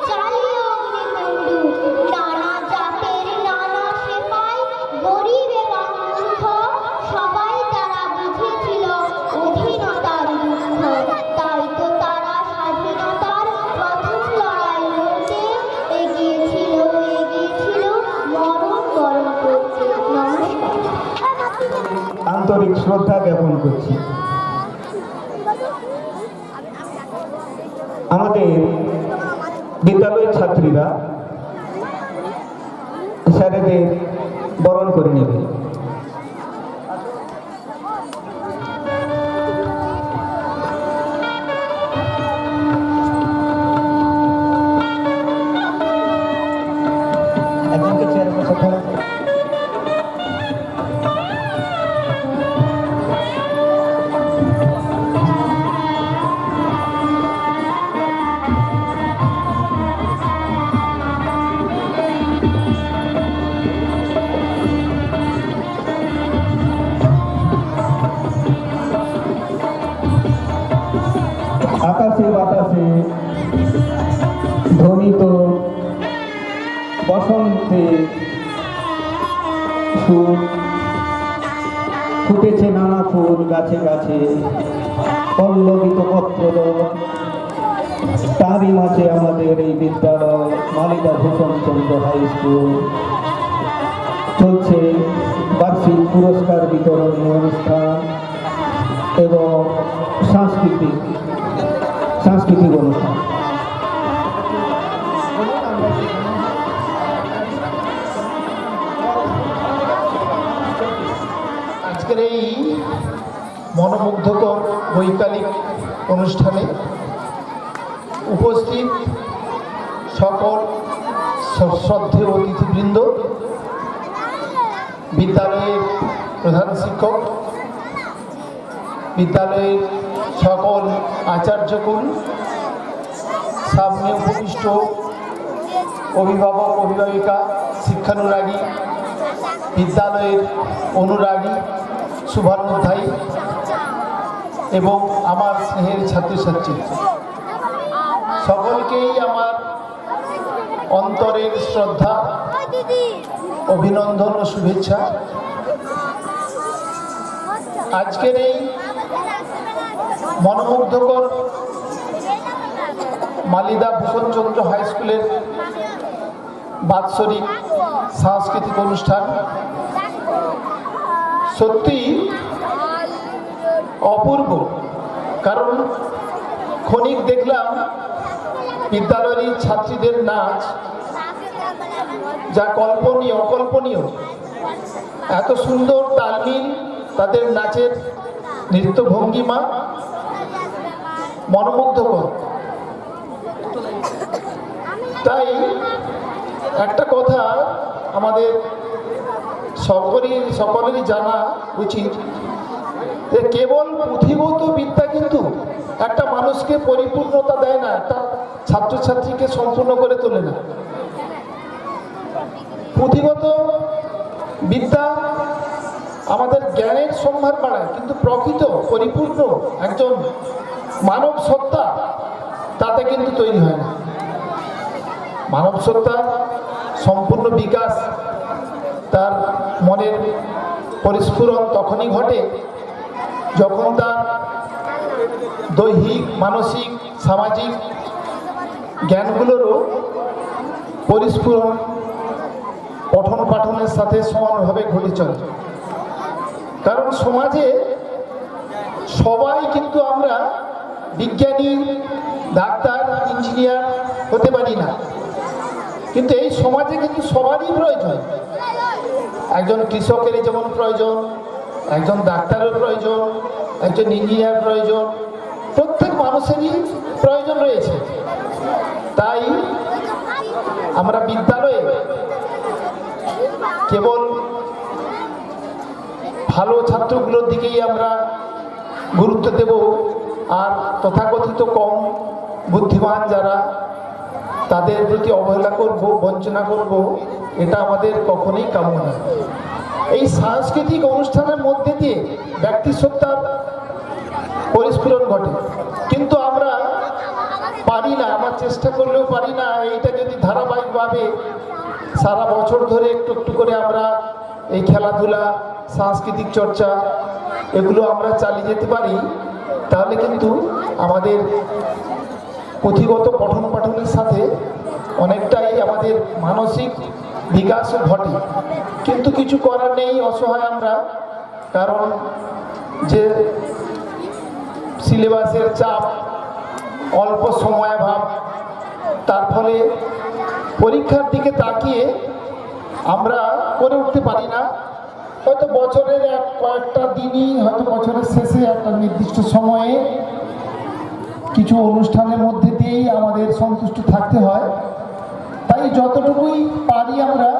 জ্বালিয়ে অগ্নিকুণ্ডু। নানা জাতের নানা সেপাই, গরিব এবং মূর্খ, সবাই তারা বুঝেছিল অধীনতার দুঃখ। তাই তো তারা স্বাধীনতার প্রথম লড়াই লড়তে এগিয়েছিল, এগিয়েছিল মরণ বরণ করতে। নমস্কার। আন্তরিক শ্রদ্ধা জ্ঞাপন করছি। আমাদের বিদ্যালয়ের ছাত্রীরা স্যারেদের বরণ করে নেবে। একজনকে চেয়ারে বসাতে হবে। আকাশে বাতাসে ধ্বনিত বসন্তে সুর, ফুটেছে নানা ফুল গাছে গাছে, পল্লবিত পত্রদল। তারই মাঝে আমাদের এই বিদ্যালয় মালিকা ভূষণচন্দ্র হাই স্কুল। চলছে বার্ষিক পুরস্কার বিতরণী অনুষ্ঠান এবং সাংস্কৃতিক অনুষ্ঠান। আজকের এই মনোমুগ্ধকর বৈকালিক অনুষ্ঠানে উপস্থিত সকল শ্রদ্ধেয় অতিথিবৃন্দ, বিদ্যালয়ের প্রধান শিক্ষক, বিদ্যালয়ের সকল আচার্যকুল, সামনে উপবিষ্ট অভিভাবক অভিভাবিকা, শিক্ষানুরাগী, বিদ্যালয়ের অনুরাগী, শুভানুধ্যায়ী এবং আমার স্নেহের ছাত্রছাত্রী, সকলকেই আমার অন্তরের শ্রদ্ধা, অভিনন্দন ও শুভেচ্ছা। আজকের এই মনোমুগ্ধকর মালিদা ভূষণচন্দ্র হাই স্কুলের বাৎসরিক সাংস্কৃতিক অনুষ্ঠান সত্যি অপূর্ব। কারণ ক্ষণিক দেখলাম বিদ্যালয়ের ছাত্রীদের নাচ, যা কল্পনীয় অকল্পনীয়, এত সুন্দর তালমিল তাদের নাচের নৃত্য ভঙ্গিমা, মনোমুগ্ধকর। তাই একটা কথা আমাদের সকলেরই জানা উচিত যে কেবল পুঁথিগত বিদ্যা কিন্তু একটা মানুষকে পরিপূর্ণতা দেয় না, একটা ছাত্রছাত্রীকে সম্পূর্ণ করে তোলে না। পুঁথিগত বিদ্যা আমাদের জ্ঞানের সম্ভার বাড়ায়, কিন্তু প্রকৃত পরিপূর্ণ একজন মানব সত্তা তাতে কিন্তু তৈরি হয় না। মানব সত্তা সম্পূর্ণ বিকাশ তার মনের পরিস্ফুরণ তখনই ঘটে যখন তার দৈহিক, মানসিক, সামাজিক জ্ঞানগুলোরও পরিস্ফুরণ পঠন পাঠনের সাথে সমানভাবে ঘটে চলে। কারণ সমাজে সবাই কিন্তু আমরা বিজ্ঞানী, ডাক্তার, ইঞ্জিনিয়ার হতে পারি না, কিন্তু এই সমাজে কিন্তু সবারই প্রয়োজন। একজন কৃষকেরই যেমন প্রয়োজন, একজন ডাক্তারের প্রয়োজন, একজন ইঞ্জিনিয়ার প্রয়োজন, প্রত্যেক মানুষেরই প্রয়োজন রয়েছে। তাই আমরা বিদ্যালয়ে কেবল ভালো ছাত্রগুলোর দিকেই আমরা গুরুত্ব দেব, আর তথাকথিত কম বুদ্ধিমান যারা তাদের প্রতি অবহেলা করব, বঞ্চনা করব, এটা আমাদের কখনোই কাম্য নয়। এই সাংস্কৃতিক অনুষ্ঠানের মধ্যে দিয়ে ব্যক্তিসত্তার পরিস্ফুরণ ঘটে, কিন্তু আমরা পারি না, আমার চেষ্টা করলেও পারি না। এইটা যদি ধারাবাহিকভাবে সারা বছর ধরে একটু একটু করে আমরা এই খেলাধুলা, সাংস্কৃতিক চর্চা এগুলো আমরা চালিয়ে যেতে পারি, তাহলে কিন্তু আমাদের পুঁথিগত পঠন পাঠনের সাথে অনেকটাই আমাদের মানসিক বিকাশও ঘটে। কিন্তু কিছু করার নেই, অসহায় আমরা। কারণ যে সিলেবাসের চাপ, অল্প সময়াভাব, তার ফলে পরীক্ষার দিকে তাকিয়ে আমরা করে উঠতে পারি না। হয়তো বছরের কয়েকটা দিনই, হয়তো বছরের শেষে একটা নির্দিষ্ট সময়ে কিছু অনুষ্ঠানের মধ্যে দিয়েই আমাদের সন্তুষ্ট থাকতে হয়। তাই যতটুকুই পারি আমরা,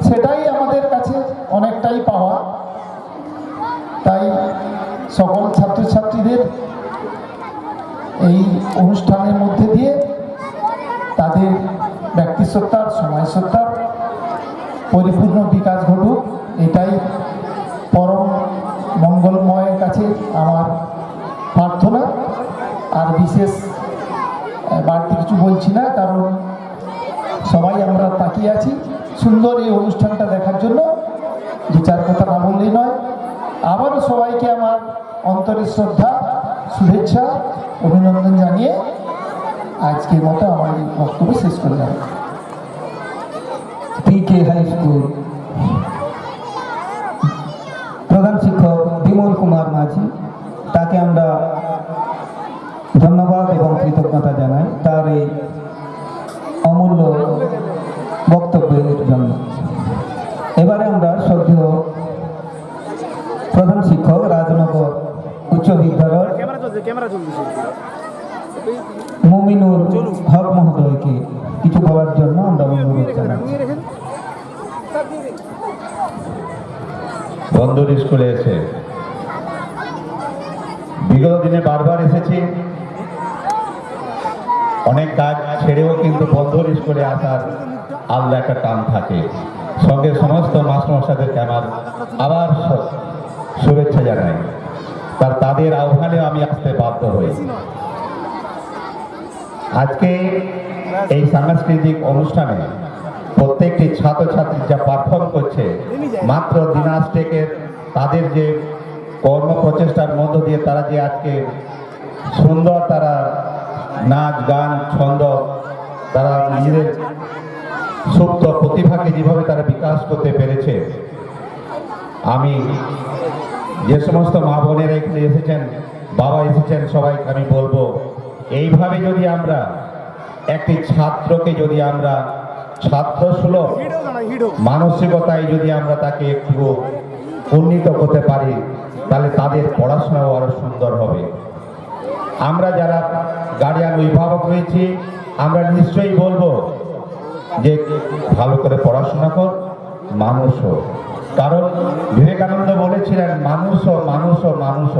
সেটাই আমাদের কাছে অনেকটাই পাওয়া। তাই সকল ছাত্রছাত্রীদের এই অনুষ্ঠানের মধ্যে দিয়ে তাদের ব্যক্তিসত্তার, সমাজসত্তার পরিপূর্ণ বিকাশ ঘটুক, এটাই পরম মঙ্গলময়ের কাছে আমার প্রার্থনা। আর বিশেষ বাড়তি কিছু বলছি না, কারণ সবাই আমরা তাকিয়ে আছি সুন্দর এই অনুষ্ঠানটা দেখার জন্য। দু চার কথা না বললেই নয়। আবারও সবাইকে আমার অন্তরের শ্রদ্ধা, শুভেচ্ছা, অভিনন্দন জানিয়ে আজকের মতো আমার এই বক্তব্য শেষ করলাম। পিকে হাই স্কুল প্রধান শিক্ষক বিমল কুমার মাঝি, তাকে আমরা ধন্যবাদ এবং কৃতজ্ঞতা জানাই তার এই অমূল্য বক্তব্যের জন্য। এবারে আমরা শ্রদ্ধেয় প্রধান শিক্ষক রাজনগর মুমিনুর হক মহোদয়কে কিছু বলার জন্য আমরা অনুরোধ জানাচ্ছি। বন্ধুর স্কুলে এসে বিগত দিনে বারবার এসেছি, অনেক কাজ ছেড়েও কিন্তু বন্ধুর স্কুলে আসার আলাদা একটা টান থাকে। সঙ্গে সমস্ত মাস্টারমশাইদেরকে আমার আবার শুভেচ্ছা জানাই, তাদের আহ্বানে আমি আসতে বাধ্য হই। আজকে এই সাংস্কৃতিক অনুষ্ঠানে প্রত্যেকটি ছাত্রছাত্রী যা পারফর্ম করছে, মাত্র দিনাজটেকের তাদের যে কর্ম প্রচেষ্টার মধ্য দিয়ে তারা যে আজকে সুন্দর তারা নাচ গান ছন্দ তারা নিজেদের সুপ্ত প্রতিভাকে যেভাবে তারা বিকাশ করতে পেরেছে, আমি যে সমস্ত মা বোনেরা এখানে এসেছেন, বাবা এসেছেন, সবাইকে আমি বলবো এইভাবে যদি আমরা একটি ছাত্রকে যদি আমরা ছাত্রসুলভ মানসিকতায় যদি আমরা তাকে একটু উন্নীত করতে পারি, তাহলে তাদের পড়াশোনাও আরো সুন্দর হবে। আমরা যারা গার্ডিয়ান অভিভাবক রয়েছি, আমরা নিশ্চয়ই বলবো যে ভালো করে পড়াশোনা কর, মানুষ হোক। কারণ বিবেকানন্দ বলেছিলেন, মানুষ মানুষ মানুষ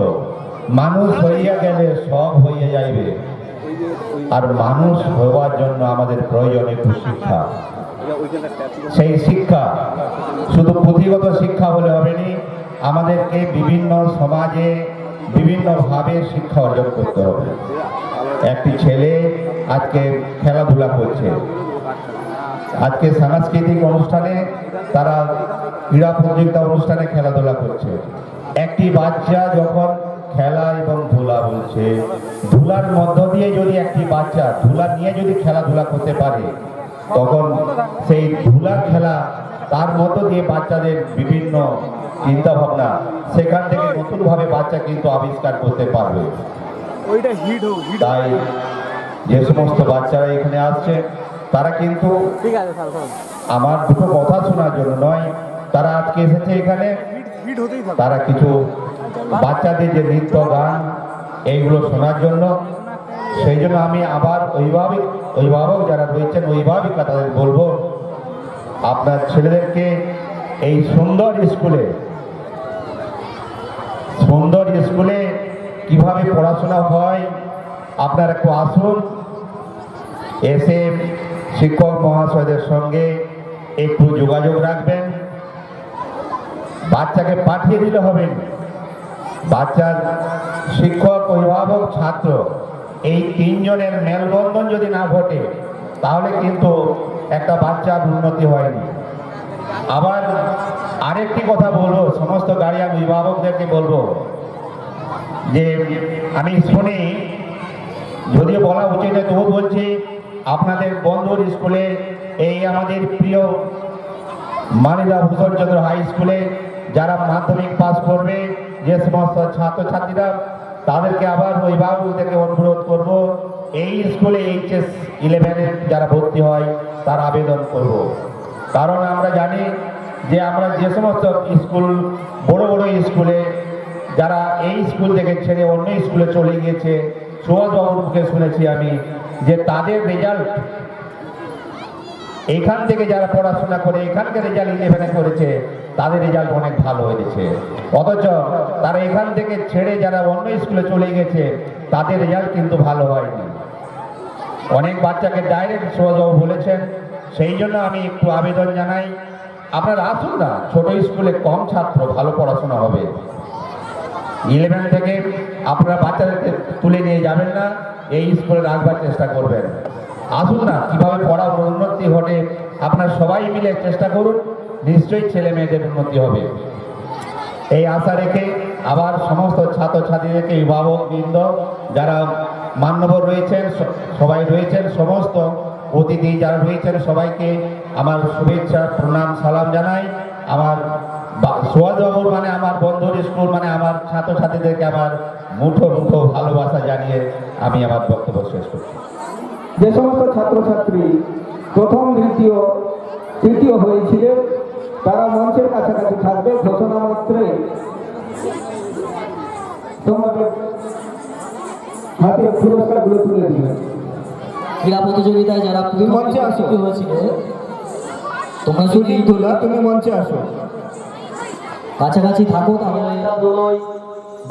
মানুষ হইয়া গেলে সব হইয়া যাইবে। আর মানুষ হওয়ার জন্য আমাদের প্রয়োজন একটু শিক্ষা। সেই শিক্ষা শুধু পুঁথিগত শিক্ষা হলে হবে না, আমাদেরকে বিভিন্ন সমাজে বিভিন্নভাবে শিক্ষা অর্জন করতে হবে। একটি ছেলে আজকে খেলাধুলা করছে, আজকে সাংস্কৃতিক অনুষ্ঠানে তারা ক্রীড়া প্রতিযোগিতা অনুষ্ঠানে খেলাধুলা করছে। একটি বাচ্চা যখন খেলা এবং ধুলা বলছে, ধুলার মধ্য দিয়ে যদি একটি বাচ্চা ধুলা নিয়ে যদি খেলাধুলা করতে পারে, তখন সেই ধুলার খেলা তার মধ্য দিয়ে বাচ্চাদের বিভিন্ন চিন্তা ভাবনা, সেখান থেকে নতুনভাবে বাচ্চা কিন্তু আবিষ্কার করতে পারবে। তাই যে সমস্ত বাচ্চারা এখানে আসছে, তারা কিন্তু আমার দুটো কথা শোনার জন্য নয়, তারা আজকে এসেছে এখানে তারা কিছু বাচ্চাদের যে নৃত্য গান এইগুলো শোনার জন্য। সেই জন্য আমি আবার অভিভাবক যারা রয়েছেন, অভিভাবিকা তাদের বলবো, আপনার ছেলেদেরকে এই সুন্দর স্কুলে কিভাবে পড়াশোনা হয় আপনার একটু আসুন, এসে শিক্ষক মহাশয়দের সঙ্গে একটু যোগাযোগ রাখবেন। বাচ্চাকে পাঠিয়ে দিলে হবে, বাচ্চার শিক্ষক অভিভাবক ছাত্র এই তিনজনের মেলবন্ধন যদি না ঘটে, তাহলে কিন্তু একটা বাচ্চার উন্নতি হয়নি। আবার আরেকটি কথা বলবো, সমস্ত গার্ডিয়ান অভিভাবকদেরকে বলবো যে আমি শুনি, যদিও বলা উচিত নয় তবু বলছি, আপনাদের বন্ধুর স্কুলে এই আমাদের প্রিয় মানিদা ভূষণচন্দ্র হাই স্কুলে যারা মাধ্যমিক পাস করবে, যে সমস্ত ছাত্রছাত্রীরা, তাদেরকে আবার অভিভাবকদেরকে অনুরোধ করব, এই স্কুলে HS 11 যারা ভর্তি হয় তার আবেদন করব। কারণ আমরা জানি যে আমরা যে সমস্ত স্কুল বড় বড় স্কুলে যারা এই স্কুল থেকে ছেড়ে অন্য স্কুলে চলে গিয়েছে, সুভাষবাবুর মুখে শুনেছি আমি যে তাদের রেজাল্ট এখান থেকে যারা পড়াশোনা করে এখানকার রেজাল্ট 11 করেছে, তাদের রেজাল্ট অনেক ভালো হয়েছে। অথচ তারা এখান থেকে ছেড়ে যারা অন্য স্কুলে চলে গেছে, তাদের রেজাল্ট কিন্তু ভালো হয়নি। অনেক বাচ্চাকে ডাইরেক্ট সুভাষবাবু বলেছেন। সেই জন্য আমি একটু আবেদন জানাই, আপনারা আসুন না, ছোট স্কুলে কম ছাত্র, ভালো পড়াশোনা হবে। 11 থেকে আপনারা বাচ্চাদেরকে তুলে নিয়ে যাবেন না, এই স্কুলে রাখবার চেষ্টা করবেন। আসুন না, কিভাবে পড়ার উন্নতি ঘটে আপনারা সবাই মিলে চেষ্টা করুন, নিশ্চয়ই ছেলে মেয়েদের উন্নতি হবে। এই আশা রেখে আবার সমস্ত ছাত্রছাত্রীদেরকে, অভিভাবকবৃন্দ যারা মান্যবর রয়েছেন, সবাই রয়েছেন, সমস্ত অতিথি যারা রয়েছেন, সবাইকে আমার শুভেচ্ছা প্রণাম সালাম জানাই। আমার সুভাষবাবুর মানে আমার বন্ধুর স্কুল মানে আমার ছাত্রছাত্রীদেরকে আমার মুঠো মুঠো ভালোবাসা জানিয়ে আমি আমার বক্তব্য শেষ করছি। যে সমস্ত ছাত্রছাত্রী প্রথম দ্বিতীয় তৃতীয় হয়েছিলেন, তারা মঞ্চের কাছাকাছি থাকবে। ঘোষণা মাত্রে তোমাদের হাতে পুরস্কারগুলো তুলে দিবেন। ক্রীড়া প্রতিযোগিতায় যারা তুমি মঞ্চে আসো। হয়েছিল তোমরা যদি সুজিতুল্লাহ, তুমি মঞ্চে আসো। কাছাকাছি থাকো তাহলে দোলই,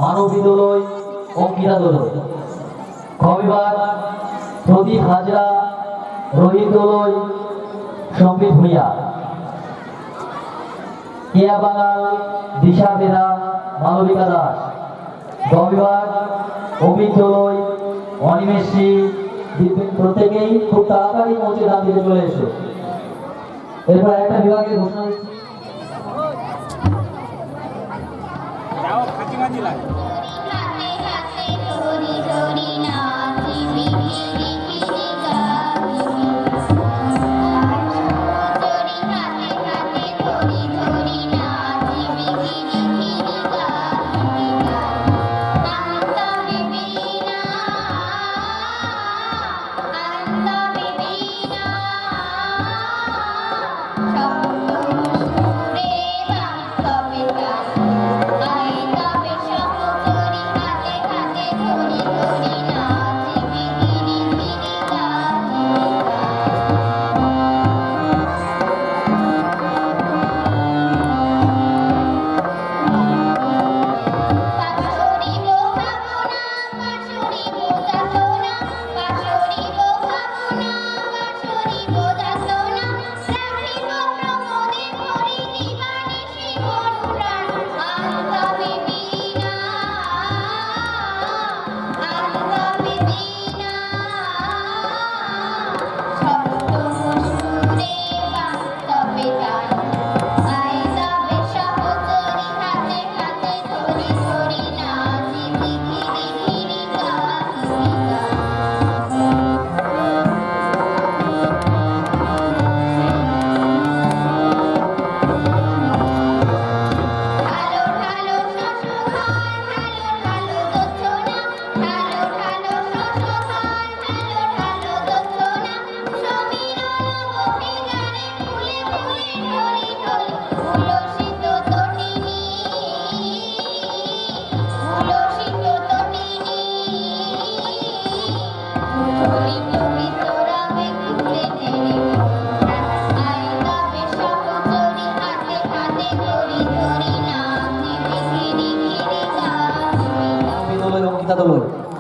মানবী দোলই ও ক্রীড়া দোলই। কবিবার প্রদীপ হাজরা, রোহিত দোলই, সম্বিত ভূঁইয়া। কেয়া বাঙাল, দিশা বেরা, মালবিকা দাস। কবিবার অমিত দোলই, অনিমেষী, প্রত্যেকেই খুব তাড়াতাড়ি মঞ্চে দাঁড়িয়ে দিকে চলে এসো। এরপর একটা বিভাগের ঘোষণা দিচ্ছি।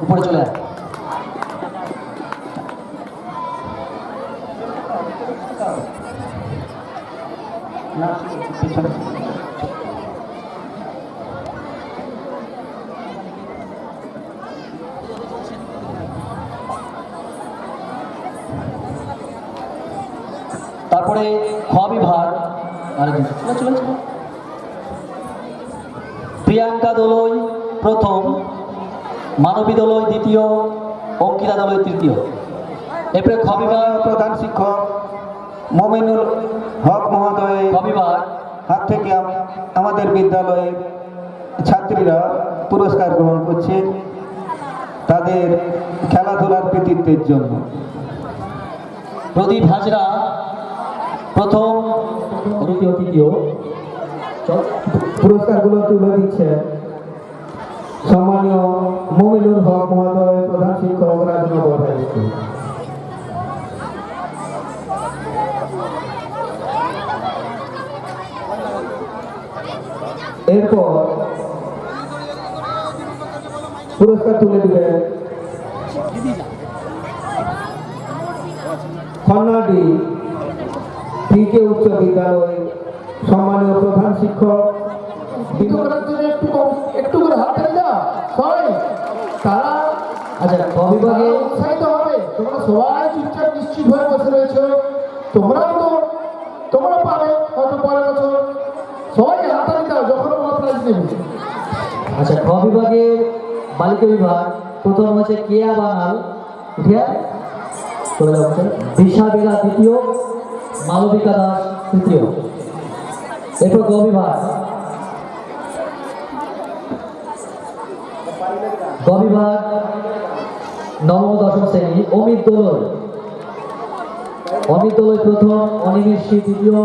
উপরে চলে আয়। তারপরে খ বিভাগ প্রিয়াঙ্কা দোলই প্রথম, মানবী দোলই দ্বিতীয়, অঙ্কিতা দোলই তৃতীয়। এরপরে খ বিভাগ প্রধান শিক্ষক মমিনুল হক মহোদয় খ বিভাগ হাত থেকে আমাদের বিদ্যালয়ের ছাত্রীরা পুরস্কার গ্রহণ করছে তাদের খেলাধুলার কৃতিত্বের জন্য। প্রদীপ হাজরা প্রথম, দ্বিতীয়, তৃতীয়। পুরস্কারগুলো তুলে দিচ্ছে সম্মানীয় মমিনুল হক মহোদয়, প্রধান শিক্ষক, রাজনগর হাই স্কুল। এরপর পুরস্কার তুলে দিবেন খন্নাডি পিকে উচ্চ বিদ্যালয় সম্মানীয় প্রধান শিক্ষক। একটু করে হাত দেন না সবাই, তারা আচ্ছা খ বিভাগে উৎসাহিত হবে। তোমরা সবাই চুপচাপ নিশ্চিত হয়ে বসে রয়েছে, তোমরা পাবে হয়তো পরের বছর। সবাই হাততালি দাও যখন তোমরা প্রাইজ নেবে। আচ্ছা খ বিভাগের বালিকা বিভাগ প্রথম হচ্ছে কেয়া বাঙাল, দিশা বেলা দ্বিতীয়, মালবিকা দাস তৃতীয়। এরপর গ বিভাগ নবম দশম শ্রেণী অমিত দোলই প্রথম, অনিমেষী দ্বিতীয়,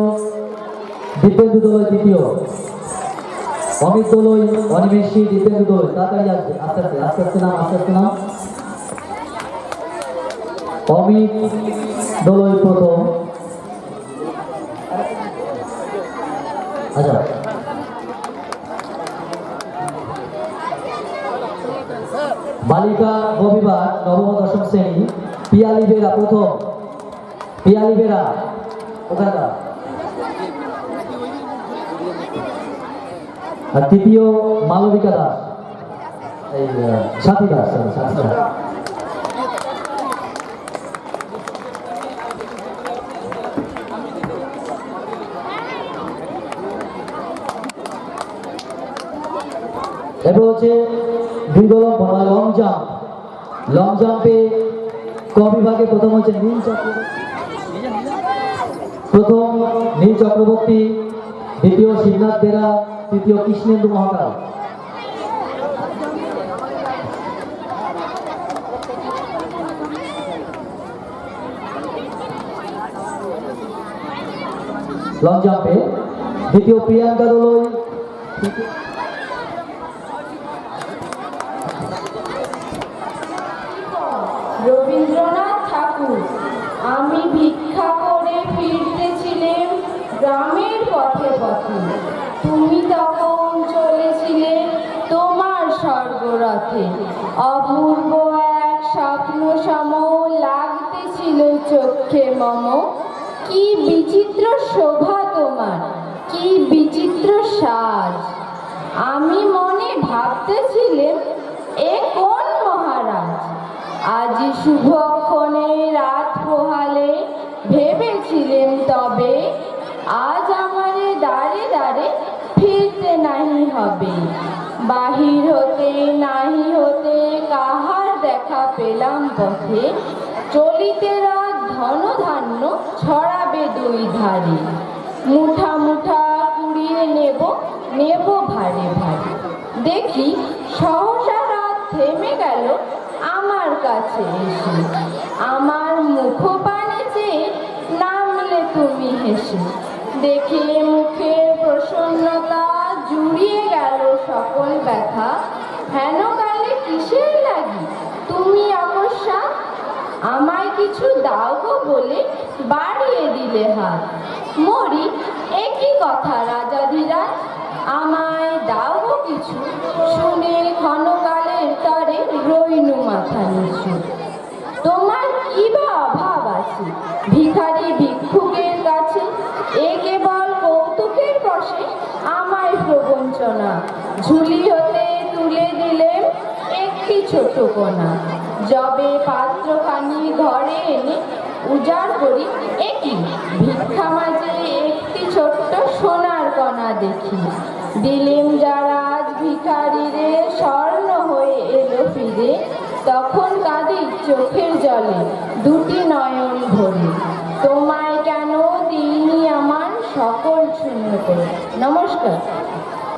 দীপেন্দু দোলই তৃতীয়। অমিত দোলই, অনিমেষী, দীপেন্দু দোলই। তাড়াতাড়ি আসবে, আস্তে আস্তে নাম। অমিত দোলই প্রথম। আচ্ছা, বালিকা গবিবাদ নবম ও দশম শ্রেণী পিয়ালি বেরা প্রথম। পিয়ালি বেরা ওখানে দাও। আর তৃতীয় মালবিকা দাস, এই সাথী দাস, সাথী দাস। এরপর হচ্ছে দীর্ঘলম্ব বা লং জাম্প। লং জাম্পে ক বিভাগে প্রথম হচ্ছে নীল চক্রবর্তী, দ্বিতীয় শিবনাথ বেরা, তৃতীয় কৃষ্ণেন্দু মহাকাল। লং জাম্পে দ্বিতীয় প্রিয়াঙ্কা দোলই, রবীন্দ্রনাথ ঠাকুর। আমি ভিক্ষা করে ফিরতেছিলাম গ্রামের পথে পথে, তুমি তখন চলেছিলে তোমার স্বর্গরথে। অপূর্ব এক স্বপ্ন সম লাগতেছিল চোখে মম। কি বিচিত্র শোভা তোমার, কি বিচিত্র সাজ। আমি মনে ভাবতেছিলাম এ কোন মহারাজ। আজি শুভক্ষণে রাত পোহালে ভেবেছিলেন তবে, আজ আমারে দাঁড়ে দাঁড়ে ফিরতে নাহি হবে। বাহির হতে নাহি হতে কাহার দেখা পেলাম পথে, চলিতে রাত ধন ধান্য ছড়াবে দুই ধারে। মুঠা মুঠা কুড়িয়ে নেব নেব ভারে ভারে। দেখি সহসা রাত থেমে গেল আমার কাছে এসে। আমার মুখ পানে চেয়ে নামলে তুমি হেসে। দেখে মুখের প্রসন্নতা জুড়িয়ে গেল সকল ব্যথা। হেন কালে কিসের লাগি তুমি অকস্মা, আমায় কিছু দাও গো বলে বাড়িয়ে দিলে হাত। মরি একই কথা রাজাধিরাজ, আমায় দাও গো কিছু, শুনে ক্ষণকালের তরে রইনু মাথা নিচু। তোমার কি বা অভাব আছে ভিখারি ভিক্ষুকের কাছে, এ কেবল কৌতুকের বশে আমায় প্রবঞ্চনা। ঝুলি হতে তুলে দিলেন একটি ছোট কোনা, যবে পাত্রখানি ঘরে এনে উজাড় করি, একই ভিক্ষা মাঝে একটি ছোট্ট সোনার কণা দেখি। দিলেম যারা আজ ভিখারিরে স্বর্ণ হয়ে এলো ফিরে, তখন কাঁদি চোখের জলে দুটি নয়ন ভরে। তোমায় কেন দিইনি আমার সকল শূন্য করে। নমস্কার।